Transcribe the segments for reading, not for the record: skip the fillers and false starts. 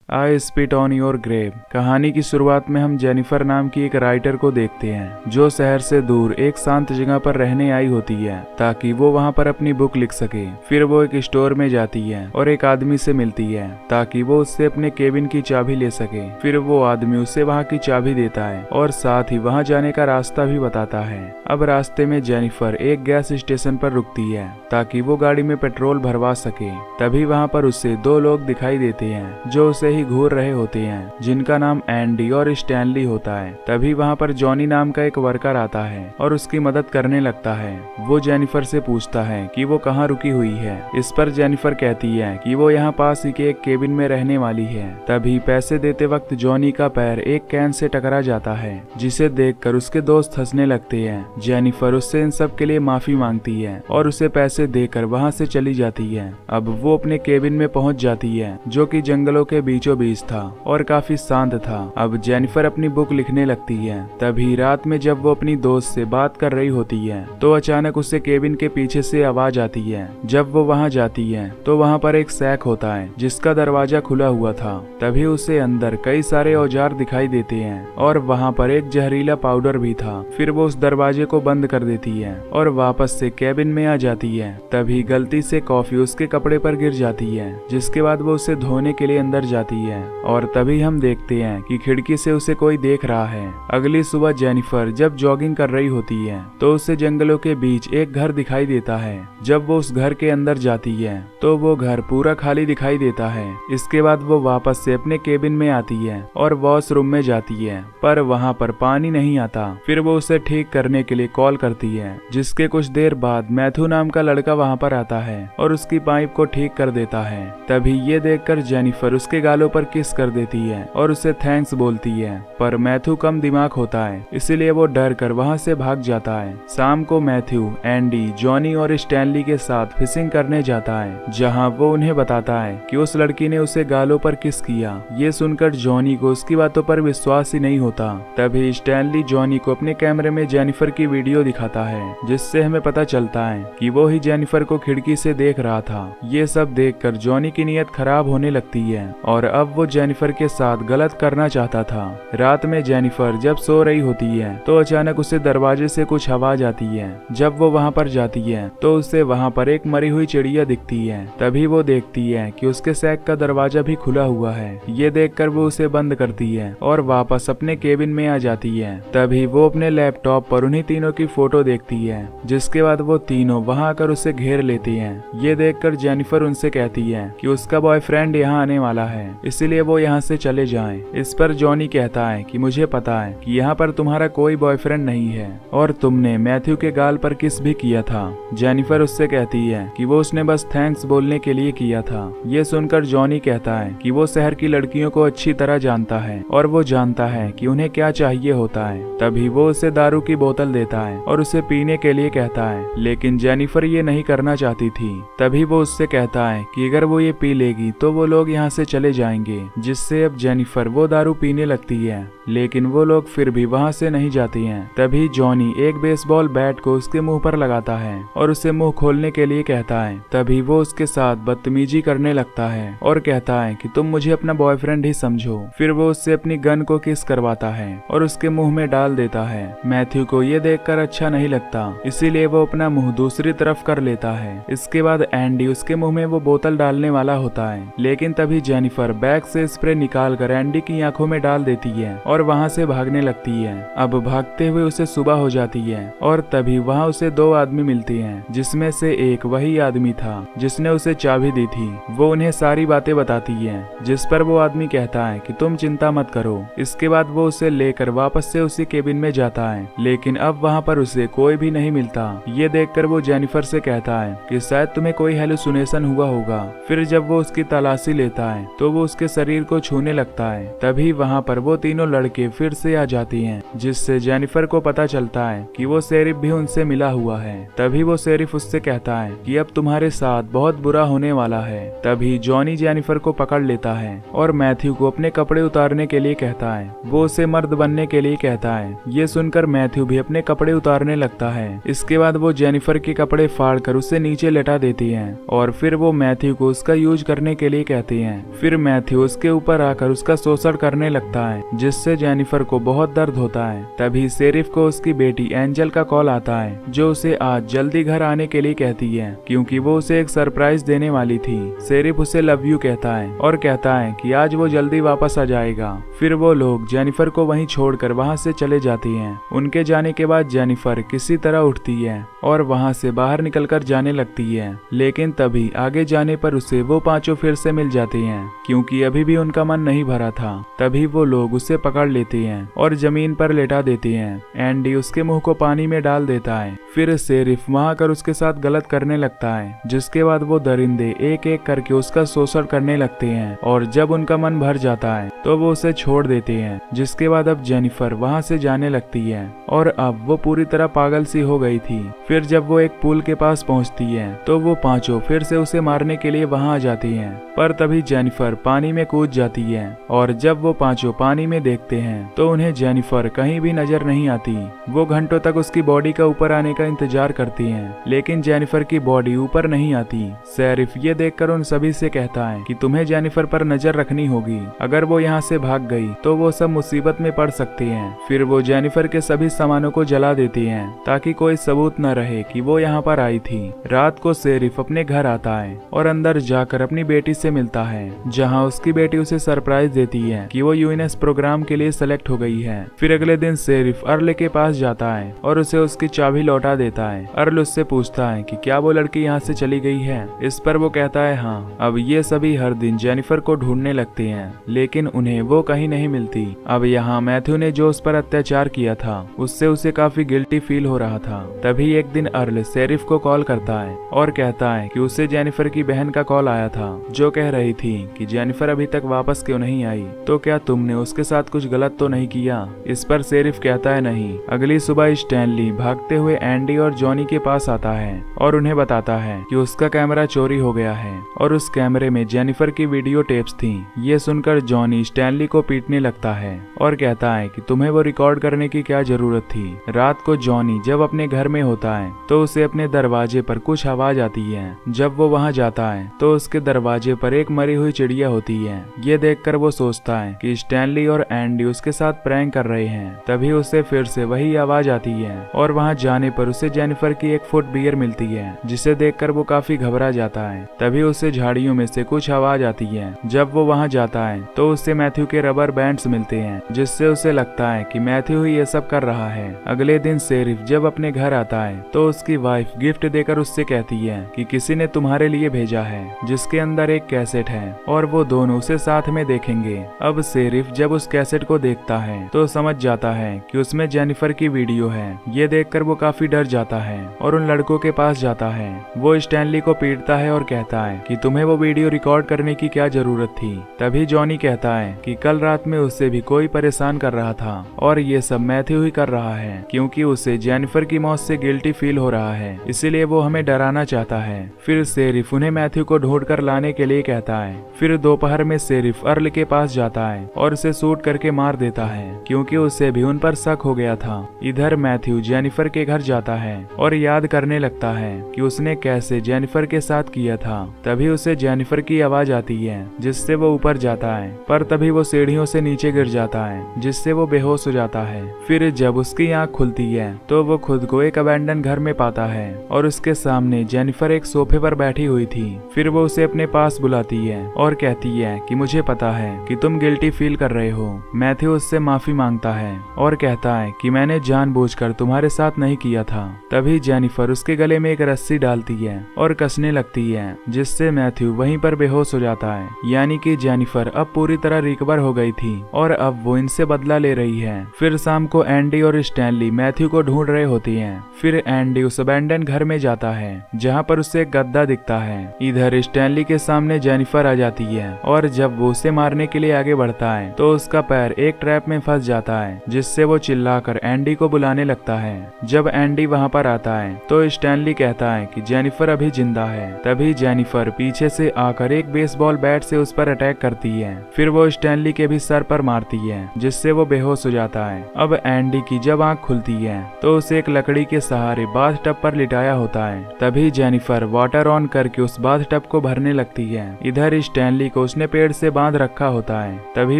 I spit on your grave. कहानी की शुरुआत में हम जेनिफर नाम की एक राइटर को देखते हैं जो शहर से दूर एक शांत जगह पर रहने आई होती है ताकि वो वहाँ पर अपनी बुक लिख सके। फिर वो एक स्टोर में जाती है और एक आदमी से मिलती है ताकि वो उससे अपने केबिन की चाबी ले सके। फिर वो आदमी उसे वहाँ की चाबी देता है और साथ ही वहाँ जाने का रास्ता भी बताता है। अब रास्ते में जेनिफर एक गैस स्टेशन पर रुकती है ताकि वो गाड़ी में पेट्रोल भरवा सके। तभी वहाँ पर उसे दो लोग दिखाई देते हैं जो उसे ही घूर रहे होते हैं, जिनका नाम एंडी और स्टैनली होता है। तभी वहाँ पर जॉनी नाम का एक वर्कर आता है और उसकी मदद करने लगता है। वो जेनिफर से पूछता है कि वो कहाँ रुकी हुई है। इस पर जेनिफर कहती है कि वो यहाँ पास ही के एक केबिन में रहने वाली है। तभी पैसे देते वक्त जॉनी का पैर एक कैन से टकरा जाता है, जिसे देखकर उसके दोस्त हंसने लगते हैं। जेनिफर उससे इन सब के लिए माफी मांगती है और उसे पैसे देकर वहाँ से चली जाती है। अब वो अपने केबिन में पहुँच जाती है जो कि जंगलों के बीचों बीच था और काफी शांत था। अब जेनिफर अपनी बुक लिखने लगती है। तभी रात में जब वो अपनी दोस्त से बात कर रही होती है तो अचानक उससे केबिन के पीछे से आवाज आती है। जब वो वहाँ जाती है तो वहाँ पर एक सैक होता है जिसका दरवाजा खुला हुआ था। तभी उसे अंदर कई सारे औजार दिखाई देते हैं और वहाँ पर एक जहरीला पाउडर भी था। फिर वो उस दरवाजे को बंद कर देती है और वापस से केबिन में आ जाती है। तभी गलती से कॉफी उसके कपड़े पर गिर जाती है, जिसके बाद वो उसे धोने के लिए अंदर जाती है और तभी हम देखते हैं कि खिड़की से उसे कोई देख रहा है। अगली सुबह जेनिफर जब जॉगिंग कर रही होती है तो उसे जंगलों के बीच एक घर दिखाई देता है। जब वो उस घर के अंदर जाती है तो वो घर पूरा खाली दिखाई देता है। इसके बाद वो वापस से अपने केबिन में आती है और वॉशरूम में जाती है, पर वहाँ पर पानी नहीं आता। फिर वो उसे ठीक करने के लिए कॉल करती है, जिसके कुछ देर बाद मैथ्यू नाम का लड़का वहाँ पर आता है और उसकी पाइप को ठीक कर देता है। तभी ये देखकर जेनिफर उसके गालों पर किस कर देती है और उसे थैंक्स बोलती है, पर मैथ्यू कम दिमाग होता है इसलिए वो डर कर वहाँ से भाग जाता है। शाम को मैथ्यू, एंडी, जॉनी और स्टैनली के साथ फिशिंग करने जाता है, जहाँ वो उन्हें बताता है कि उस लड़की ने उसे गालों पर किस किया। ये सुनकर जॉनी को उसकी बातों पर विश्वास ही नहीं होता। तभी स्टैनली जॉनी को अपने कैमरे में जेनिफर की वीडियो दिखाता है, जिससे हमें पता चलता है कि वो ही जेनिफर को खिड़की से देख रहा था। ये सब देखकर जॉनी की नीयत खराब होने लगती है और अब वो जेनिफर के साथ गलत करना चाहता था। रात में जेनिफर जब सो रही होती है तो अचानक उसे दरवाजे से कुछ आवाज आती है। जब वो वहाँ पर जाती है तो उसे वहाँ पर एक मरी हुई चिड़िया दिखती है। तभी वो देखती है कि उसके सैक का दरवाजा भी खुला हुआ है। ये देखकर वो उसे बंद करती है और वापस अपने केबिन में आ जाती है। तभी वो अपने लैपटॉप पर उन्हीं तीनों की फोटो देखती है, जिसके बाद वो तीनों वहाँ आकर उसे घेर लेती हैं। ये देखकर जेनिफर उनसे कहती है कि उसका बॉयफ्रेंड यहाँ आने वाला है, इसलिए वो यहाँ से चले जाएं। इस पर जॉनी कहता है कि मुझे पता है कि यहाँ पर तुम्हारा कोई बॉयफ्रेंड नहीं है और तुमने मैथ्यू के गाल पर किस भी किया था। जेनिफर उससे कहती है कि वो उसने बस थैंक्स बोलने के लिए किया था। ये सुनकर जॉनी कहता है कि वो शहर की लड़कियों को अच्छी तरह जानता है और वो जानता है कि उन्हें क्या चाहिए होता है। तभी वो उसे दारू की बोतल देता है और उसे पीने के लिए कहता है, लेकिन जेनिफर ये नहीं करना चाहती थी। तभी वो उससे कहता है कि अगर वो ये पी लेगी तो वो लोग यहाँ से चले जाएंगे, जिससे अब जेनिफर वो दारू पीने लगती है, लेकिन वो लोग फिर भी वहाँ से नहीं जाती हैं। तभी जॉनी एक बेसबॉल बैट को उसके मुंह पर लगाता है और उसे मुंह खोलने के लिए कहता है। तभी वो उसके साथ बदतमीजी करने लगता है और कहता है कि तुम मुझे अपना बॉयफ्रेंड ही समझो। फिर वो उससे अपनी गन को किस करवाता है और उसके मुंह में डाल देता है। मैथ्यू को ये देखकर अच्छा नहीं लगता, इसीलिए वो अपना मुंह दूसरी तरफ कर लेता है। इसके बाद एंडी उसके मुंह में वो बोतल डालने वाला होता है, लेकिन तभी जेनिफर बैग से स्प्रे निकाल कर एंडी की आंखों में डाल देती है और वहाँ से भागने लगती है। अब भागते हुए उसे सुबह हो जाती है और तभी वहाँ उसे दो आदमी मिलते हैं, जिसमें से एक वही आदमी था जिसने उसे चाबी दी थी। वो उन्हें सारी बातें बताती है, जिस पर वो आदमी कहता है कि तुम चिंता मत करो। इसके बाद वो उसे लेकर वापस से उसी केबिन में जाता है, लेकिन अब वहाँ पर उसे कोई भी नहीं मिलता। ये देखकर वो जेनिफर से कहता है कि शायद तुम्हें कोई हेलुसिनेशन हुआ होगा। फिर जब वो उसकी तलाशी लेता है तो वो उसके शरीर को छूने लगता है। तभी वहाँ पर वो तीनों लड़के फिर से आ जाती हैं, जिससे जेनिफर को पता चलता है कि वो शेरिफ भी उनसे मिला हुआ है। तभी वो शेरिफ उससे कहता है कि अब तुम्हारे साथ बहुत बुरा होने वाला है। तभी जॉनी जेनिफर को पकड़ लेता है और मैथ्यू को अपने कपड़े उतारने के लिए कहता है। वो उसे मर्द बनने के लिए कहता है। ये सुनकर मैथ्यू भी अपने कपड़े उतारने लगता है। इसके बाद वो जेनिफर के कपड़े फाड़ कर उसे नीचे लेटा देती है और फिर वो मैथ्यू को उसका यूज करने के लिए कहती हैं। फिर मैथ्यू उसके ऊपर आकर उसका शोषण करने लगता है, जिससे जेनिफर को बहुत दर्द होता है। तभी शेरिफ को उसकी बेटी एंजल का कॉल आता है, जो उसे आज जल्दी घर आने के लिए कहती है, क्योंकि वो उसे एक सरप्राइज देने वाली थी। शेरिफ उसे लव यू कहता है और कहता है कि आज वो जल्दी वापस आ जाएगा। फिर वो लोग जेनिफर को वहीं छोड़कर वहां से चले जाती हैं। उनके जाने के बाद जेनिफर किसी तरह उठती है और वहां से बाहर निकलकर जाने लगती है, लेकिन तभी आगे जाने पर उसे वो पांचों फिर से मिल जाते हैं, क्योंकि अभी भी उनका मन नहीं भरा था। तभी वो लोग उसे पकड़ लेते हैं और जमीन पर लेटा देते हैं। एंडी उसके मुंह को पानी में डाल देता है। फिर शेरिफ वहां आकर उसके साथ गलत करने लगता है, जिसके बाद वो दरिंदे एक एक करके उसका शोषण करने लगते हैं और जब उनका मन भर जाता है तो वो उसे छोड़ देते हैं। जिसके बाद अब जेनिफर वहां से जाने लगती है और अब वो पूरी तरह पागल सी हो गई थी। फिर जब वो एक पुल के पास पहुंचती है तो वो पांचों फिर से उसे मारने के लिए वहां आ जाती हैं, पर तभी जेनिफर पानी में कूद जाती है और जब वो पांचों पानी में देखते हैं तो उन्हें जेनिफर कहीं भी नजर नहीं आती। वो घंटों तक उसकी बॉडी का ऊपर आने का इंतजार करती हैं, लेकिन जेनिफर की बॉडी ऊपर नहीं आती। शेरिफ ये देखकर उन सभी से कहता है कि तुम्हें जेनिफर पर नजर रखनी होगी, अगर वो यहाँ से भाग गई तो वो सब मुसीबत में पड़ सकती हैं। फिर वो जेनिफर के सभी सामानों को जला देती हैं ताकि कोई सबूत न रहे कि वो यहाँ पर आई थी। रात को शेरिफ अपने घर आता है और अंदर जाकर अपनी बेटी से मिलता है, जहाँ उसकी बेटी उसे सरप्राइज देती है कि वो यूएनएस प्रोग्राम के लिए सेलेक्ट हो गई है। फिर अगले दिन शेरिफ अर्ल के पास जाता है और उसे उसकी चाबी लौटा देता है। अर्ल उससे पूछता है कि क्या वो लड़की यहाँ से चली गई है। इस पर वो कहता है हाँ। अब ये सभी हर दिन जेनिफर को ढूंढने लगते हैं, लेकिन उन्हें वो कहीं नहीं मिलती। अब यहाँ मैथ्यू ने जो उस पर अत्याचार किया था उससे उसे काफी गिल्टी फील हो रहा था। तभी एक दिन अर्ल शेरिफ को कॉल करता है और कहता है कि उसे जेनिफर की बहन का कॉल आया था, जो कह रही थी कि जेनिफर अभी तक वापस क्यों नहीं आई, तो क्या तुमने उसके साथ कुछ गलत तो नहीं किया। इस पर शेरिफ कहता है नहीं। अगली सुबह स्टैनली भागते हुए एंडी और जॉनी के पास आता है और उन्हें बताता है कि उसका कैमरा चोरी हो गया है और उस कैमरे में जेनिफर की वीडियो टेप्स थी। ये सुनकर जॉनी स्टैनली को पीटने लगता है और कहता है कि तुम्हें वो रिकॉर्ड करने की क्या जरूरत थी। रात को जॉनी जब अपने घर में होता है तो उसे अपने दरवाजे पर कुछ आवाज आती है। जब वो वहां जाता है तो उसके दरवाजे पर एक मरी हुई चिड़िया होती है। ये देखकर वो सोचता है कि स्टैनली और एंडी उसके साथ प्रैंक कर रहे हैं। तभी उसे फिर से वही आवाज आती है और वहां जाने पर उसे जेनिफर की एक फुट बियर मिलती है, जिसे देखकर वो काफी घबरा जाता है। तभी उसे झाड़ियों में से कुछ आवाज आती है। जब वो वहां जाता है तो उससे मैथ्यू के रबर बैंड्स मिलते हैं, जिससे उसे लगता है कि मैथ्यू ही ये सब कर रहा है। अगले दिन शेरिफ जब अपने घर आता है तो उसकी वाइफ गिफ्ट देकर उससे कहती है कि किसी ने तुम्हारे लिए भेजा है, जिसके अंदर एक कैसेट है और वो दोनों उसे साथ में देखेंगे। अब शेरिफ जब उस कैसेट को देखता है तो समझ जाता है कि उसमें जेनिफर की वीडियो है। ये देखकर वो काफी डर जाता है और उन लड़कों के पास जाता है। वो स्टैनली को पीटता है और कहता है कि तुम्हें वो वीडियो रिकॉर्ड करने की क्या जरूरत थी। तभी जॉनी कहता है कि कल रात में उससे भी कोई परेशान कर रहा था और ये सब मैथ्यू ही कर रहा है, क्योंकि उसे जेनिफर की मौत से गिल्टी फील हो रहा है, इसीलिए वो हमें डराना चाहता है। फिर शेरिफ उन्हें मैथ्यू को ढूंढकर लाने के लिए कहता है। फिर दोपहर में शेरिफ अर्ल के पास जाता है और उसे शूट करके मार देता है, क्योंकि उसे भी उन पर शक हो गया था। इधर मैथ्यू जेनिफर के घर जाता है और याद करने लगता है कि उसने कैसे जेनिफर के साथ किया था। तभी उसे जेनिफर की आवाज आती है, जिससे वो ऊपर जाता है, पर तभी वो सीढ़ियों से नीचे गिर जाता है, जिससे वो बेहोश हो जाता है। फिर जब उसकी आंख खुलती है तो वो खुद को एक अबैंडन घर में पाता है और उसके सामने जेनिफर एक सोफे पर बैठी हुई थी। फिर वो उसे अपने पास बुलाती है और कहती है कि मुझे पता है कि तुम गिल्टी फील कर रहे हो। मैथ्यू उससे माफी मांगता है और कहता है कि मैंने जानबूझकर तुम्हारे साथ नहीं किया था। तभी जेनिफर उसके गले में एक रस्सी डालती है और कसने लगती है, जिससे मैथ्यू वहीं पर बेहोश हो जाता है। यानी कि जेनिफर अब पूरी तरह रिकवर हो गई थी और अब वो इनसे बदला ले रही है। फिर शाम को एंडी और स्टैनली मैथ्यू को ढूंढ रहे होती हैं। फिर एंडी उस अबैंडन घर में जाता है, जहाँ पर उसे एक गद्दा दिखता है। इधर स्टैनली के सामने जेनिफर आ जाती है और जब वो उसे मारने के लिए आगे बढ़ता है तो उसका पैर एक ट्रैप में फंस जाता है, जिससे वो चिल्लाकर एंडी को बुलाने लगता है। जब एंडी वहाँ पर आता है तो स्टैनली कहता है कि जेनिफर अभी जिंदा है। तभी जेनिफर पीछे से आकर एक बेसबॉल बैट से उस पर अटैक करती है। फिर वो स्टैनली के भी सर पर मारती है, जिससे वो बेहोश हो जाता है। अब एंडी की जब आंख खुलती है तो उसे एक लकड़ी के सहारे बाथ टब पर लिटाया होता है। तभी जेनिफर वाटर ऑन करके उस बाथ टब को भरने लगती है। इधर स्टैनली को उसने पेड़ से बांध रखा होता है। तभी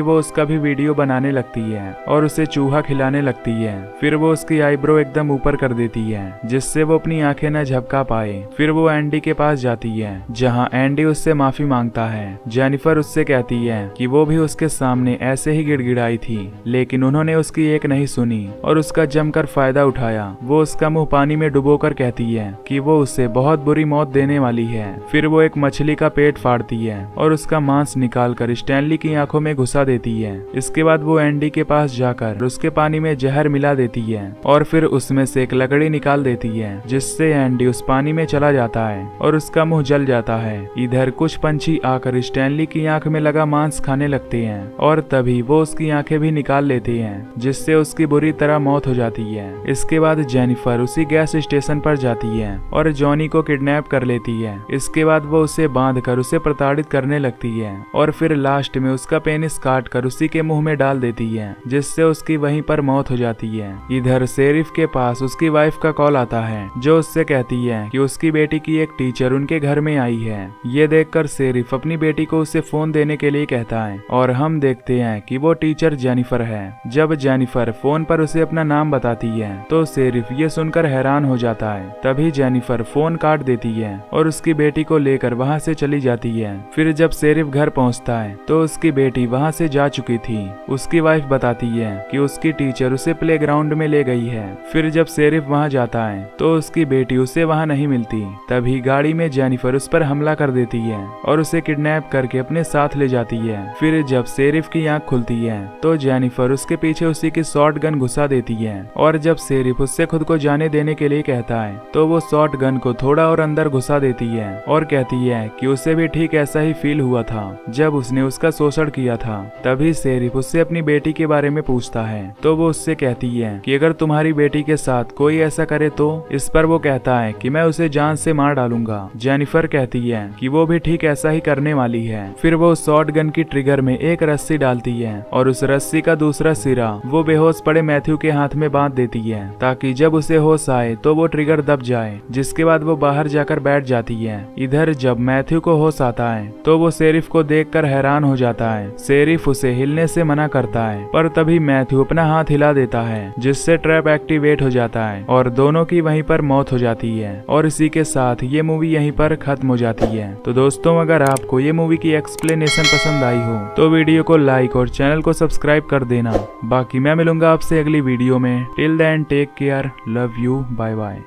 वो उसका भी वीडियो बनाने लगती है और उसे चूहा खिलाने लगती है। फिर वो उसकी आईब्रो एकदम ऊपर कर देती है जिससे वो अपनी आंखें न झपका पाए। फिर वो एंडी के पास जाती है जहाँ एंडी उससे माफी मांगता है। जेनिफर उससे कहती है कि वो भी उसके सामने ऐसे ही गिड़गिड़ाई थी, लेकिन उन्होंने उसकी एक नहीं सुनी और उसका जमकर फायदा उठाया। वो उसका मुंह पानी में डुबोकर कहती है कि वो उसे बहुत बुरी मौत देने वाली है। फिर वो एक मछली का पेट फाड़ती है और उसका मांस निकालकर स्टैनली की आंखों में घुसा देती है। इसके बाद वो एंडी के पास जाकर उसके पानी में जहर मिला देती है और फिर उसमें से एक लकड़ी निकाल देती है जिससे एंडी उस पानी में चला जाता है और उसका मुंह जल जाता है। इधर कुछ पंछी आकर स्टैनली की आंख में लगा मांस खाने लगते हैं और तभी वो उसकी आंखें भी निकाल लेते हैं जिससे उसकी बुरी तरह मौत हो जाती है। इसके बाद जेनिफर उसी गैस स्टेशन पर जाती है और जॉनी को किडनैप कर लेती है। इसके बाद वो उसे बांधकर उसे प्रताड़ित करने लगती है और फिर लास्ट में उसका पेनिस काट कर उसी के मुंह में डाल देती है जिससे उसकी वहीं पर मौत हो जाती है। इधर शेरिफ के पास उसकी वाइफ का कॉल आता है जो उससे कहती है कि उसकी बेटी की एक टीचर उनके घर में आई है। ये देखकर शेरिफ अपनी बेटी को उसे फोन देने के लिए कहता है और हम देखते हैं कि वो टीचर जेनिफर है। जब जेनिफर फोन पर उसे अपना नाम बताती है तो शेरिफ ये सुनकर हैरान हो जाता है। तभी जेनिफर फोन काट देती है और उसकी बेटी को लेकर वहाँ से चली जाती है। फिर जब शेरिफ घर पहुँचता है तो उसकी बेटी वहाँ से जा चुकी थी। उसकी वाइफ बताती है कि उसकी टीचर उसे प्लेग्राउंड में ले गई है। फिर जब शेरिफ वहाँ जाता है तो उसकी बेटी उसे वहाँ नहीं मिलती। तभी गाड़ी में जेनिफर उस पर हमला कर देती है और उसे किडनैप करके अपने साथ ले जाती है। फिर जब शेरिफ की आंख खुलती है तो जेनिफर उसके पीछे उसी की शॉर्ट गन घुसा देती है और जब शेरिफ उससे खुद को जाने देने के लिए कहता है तो वो शॉर्ट गन को थोड़ा और अंदर घुसा देती है और कहती है कि उसे भी ठीक ऐसा ही फील हुआ था जब उसने उसका शोषण किया था। तभी शेरिफ उससे अपनी बेटी के बारे में पूछता है तो वो उससे कहती है कि अगर तुम्हारी बेटी के साथ कोई ऐसा करे तो। इस पर वो कहता है कि मैं उसे जान से मार डालूंगा। जेनिफर कहती है कि वो भी ठीक ऐसा ही करने वाली है। फिर वो शॉर्ट गन की ट्रिगर में एक रस्सी डालती है और उस रस्सी का दूसरा सिरा वो बेहोश पड़े मैथ्यू के हाथ में बांध देती है ताकि जब उसे होश आए तो वो ट्रिगर दब जाए। जिसके बाद वो बाहर जाकर बैठ जाती है। इधर जब मैथ्यू को होश आता है तो वो शेरिफ को देखकर हैरान हो जाता है। शेरिफ उसे हिलने से मना करता है पर तभी मैथ्यू अपना हाथ हिला देता है जिससे ट्रैप एक्टिवेट हो जाता है और दोनों की वहीं पर मौत हो जाती है। और इसी के साथ ये मूवी यहीं पर खत्म हो जाती है। तो दोस्तों अगर आपको ये मूवी की एक्सप्लेनेशन पसंद आई हो तो वीडियो को लाइक और चैनल को सब्सक्राइब कर देना। बाकी मैं मिलूंगा आपसे अगली वीडियो में। Till then take care, love you, bye bye.